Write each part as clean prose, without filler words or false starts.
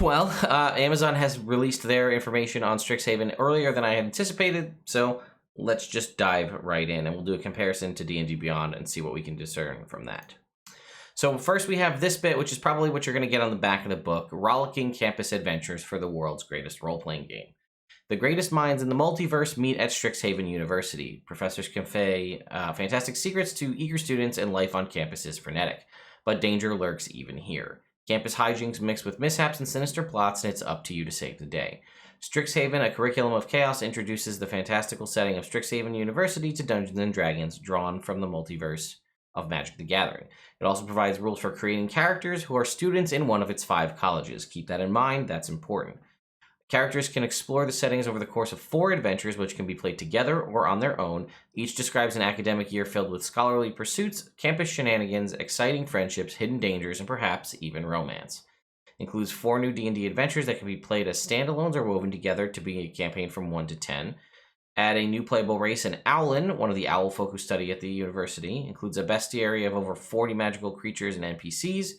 Well, Amazon has released their information on Strixhaven earlier than I had anticipated, so let's just dive right in, and we'll do a comparison to D&D Beyond and see what we can discern from that. So first we have this bit, which is probably what you're going to get on the back of the book, Rollicking Campus Adventures for the World's Greatest Role-Playing Game. The greatest minds in the multiverse meet at Strixhaven University. Professors convey fantastic secrets to eager students, and life on campus is frenetic. But danger lurks even here. Campus hijinks mixed with mishaps and sinister plots, and it's up to you to save the day. Strixhaven, a curriculum of chaos, introduces the fantastical setting of Strixhaven University to Dungeons & Dragons, drawn from the multiverse of Magic the Gathering. It also provides rules for creating characters who are students in one of its 5 colleges. Keep that in mind, that's important. Characters can explore the settings over the course of 4 adventures, which can be played together or on their own. Each describes an academic year filled with scholarly pursuits, campus shenanigans, exciting friendships, hidden dangers, and perhaps even romance. It includes 4 new D&D adventures that can be played as standalones or woven together to be a campaign from 1 to 10. Add a new playable race, an Owlin, one of the owl folk who study at the university. Includes a bestiary of over 40 magical creatures and NPCs.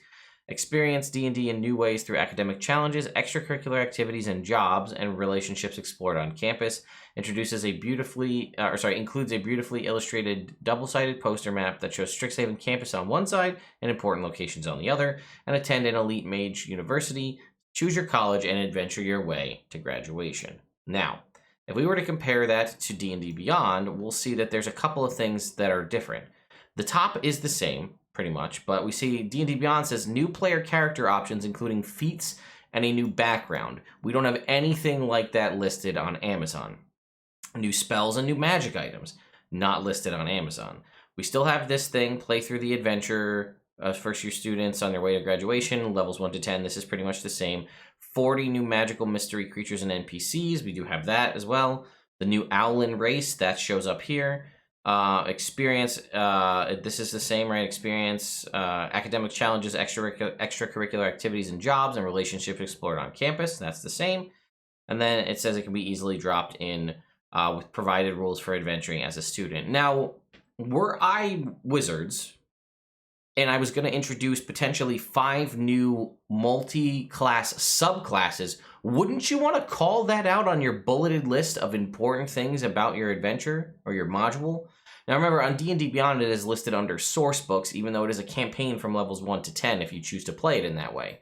Experience D&D in new ways through academic challenges, extracurricular activities, and jobs, and relationships explored on campus. Includes a beautifully illustrated double-sided poster map that shows Strixhaven campus on one side and important locations on the other. And attend an elite mage university, choose your college, and adventure your way to graduation. Now, if we were to compare that to D&D Beyond, we'll see that there's a couple of things that are different. The top is the same, pretty much, but we see D&D Beyond says new player character options, including feats and a new background. We don't have anything like that listed on Amazon. New spells and new magic items, not listed on Amazon. We still have this thing, play through the adventure, first year students on their way to graduation, levels 1 to 10. This is pretty much the same. 40 new magical mystery creatures and NPCs. We do have that as well. The new Owlin race, that shows up here. Experience, this is the same, right? Experience, academic challenges, extracurricular activities and jobs, and relationships explored on campus. That's the same. And then it says it can be easily dropped in with provided rules for adventuring as a student. Now, were I Wizards, and I was going to introduce potentially 5 new multi-class subclasses, wouldn't you want to call that out on your bulleted list of important things about your adventure or your module? Now remember, on D&D Beyond it is listed under source books, even though it is a campaign from levels 1 to 10 if you choose to play it in that way.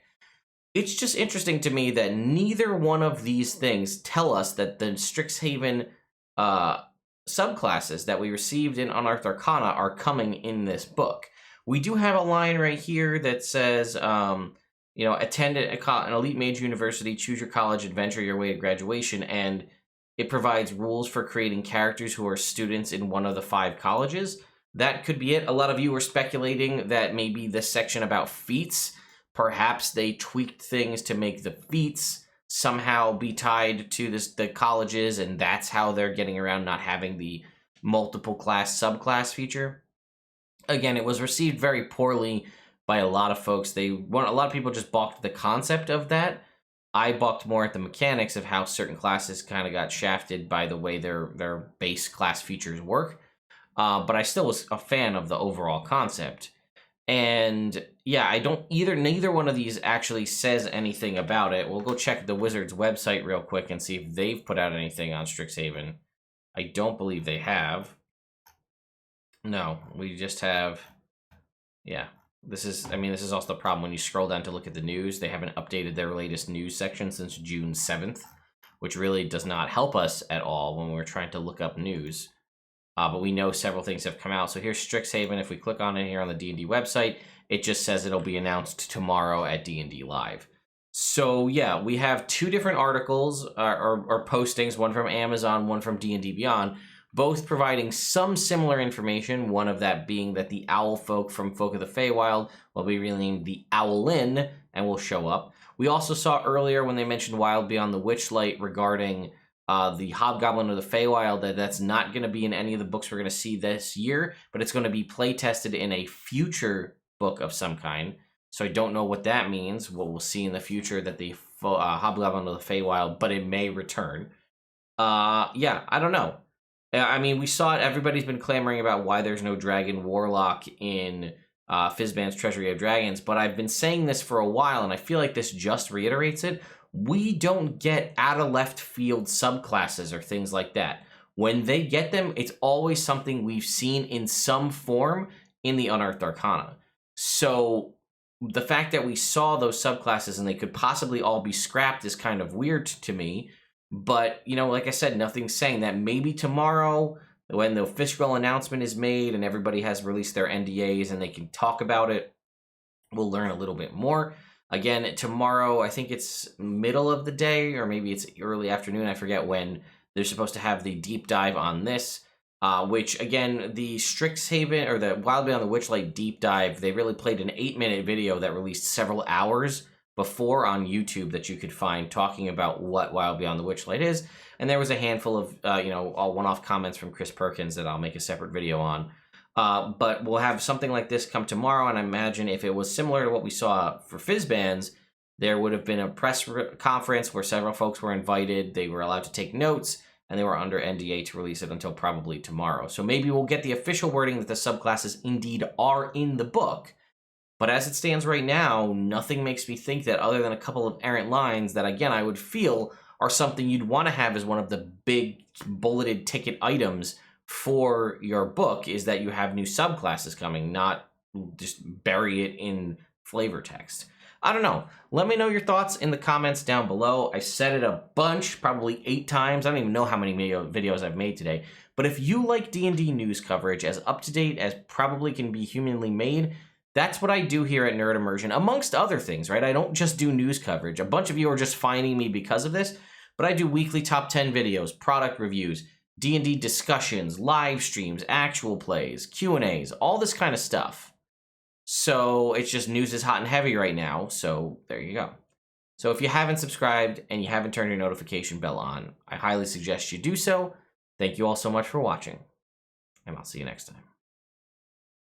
It's just interesting to me that neither one of these things tell us that the Strixhaven subclasses that we received in Unearthed Arcana are coming in this book. We do have a line right here that says, attend an elite mage university, choose your college, adventure your way to graduation, and it provides rules for creating characters who are students in one of the 5 colleges. That could be it. A lot of you were speculating that maybe this section about feats, perhaps they tweaked things to make the feats somehow be tied to the colleges, and that's how they're getting around not having the multiple class subclass feature. Again, it was received very poorly by a lot of folks. A lot of people just balked at the concept of that. I balked more at the mechanics of how certain classes kind of got shafted by the way their base class features work. But I still was a fan of the overall concept. And yeah, neither one of these actually says anything about it. We'll go check the Wizards website real quick and see if they've put out anything on Strixhaven. I don't believe they have. No, we just have, yeah. This is also the problem when you scroll down to look at the news. They haven't updated their latest news section since June 7th, which really does not help us at all when we're trying to look up news. But we know several things have come out. So here's Strixhaven. If we click on it here on the D&D website, it just says it'll be announced tomorrow at D&D Live. So yeah, we have 2 different articles or postings, one from Amazon, one from D&D Beyond, both providing some similar information, one of that being that the owl folk from Folk of the Feywild will be renamed the Owlin and will show up. We also saw earlier when they mentioned Wild Beyond the Witchlight regarding the Hobgoblin of the Feywild that's not going to be in any of the books we're going to see this year, but it's going to be play tested in a future book of some kind. So I don't know what that means. What we'll see in the future that the Hobgoblin of the Feywild, but it may return. Yeah, I don't know. I mean, we saw it. Everybody's been clamoring about why there's no Dragon Warlock in Fizban's Treasury of Dragons, but I've been saying this for a while, and I feel like this just reiterates it. We don't get out of left field subclasses or things like that. When they get them, it's always something we've seen in some form in the Unearthed Arcana. So the fact that we saw those subclasses and they could possibly all be scrapped is kind of weird to me. But, you know, like I said, nothing's saying that maybe tomorrow, when the official announcement is made and everybody has released their NDAs and they can talk about it, we'll learn a little bit more. Again, tomorrow, I think it's middle of the day, or maybe it's early afternoon. I forget when they're supposed to have the deep dive on this, which, again, the Strixhaven, or the Wild Beyond the Witchlight deep dive, they really played an 8-minute video that released several hours before on YouTube that you could find talking about what Wild Beyond the Witchlight is. And there was a handful of, all one-off comments from Chris Perkins that I'll make a separate video on. But we'll have something like this come tomorrow, and I imagine if it was similar to what we saw for Fizban's, there would have been a press conference where several folks were invited, they were allowed to take notes, and they were under NDA to release it until probably tomorrow. So maybe we'll get the official wording that the subclasses indeed are in the book. But as it stands right now, nothing makes me think that, other than a couple of errant lines that, again, I would feel are something you'd want to have as one of the big bulleted ticket items for your book, is that you have new subclasses coming, not just bury it in flavor text. I don't know. Let me know your thoughts in the comments down below. I said it a bunch, probably 8 times. I don't even know how many videos I've made today. But if you like D&D news coverage as up-to-date as probably can be humanly made, that's what I do here at Nerd Immersion, amongst other things, right? I don't just do news coverage. A bunch of you are just finding me because of this, but I do weekly top 10 videos, product reviews, D&D discussions, live streams, actual plays, Q&As, all this kind of stuff. So it's just news is hot and heavy right now, so there you go. So if you haven't subscribed and you haven't turned your notification bell on, I highly suggest you do so. Thank you all so much for watching, and I'll see you next time.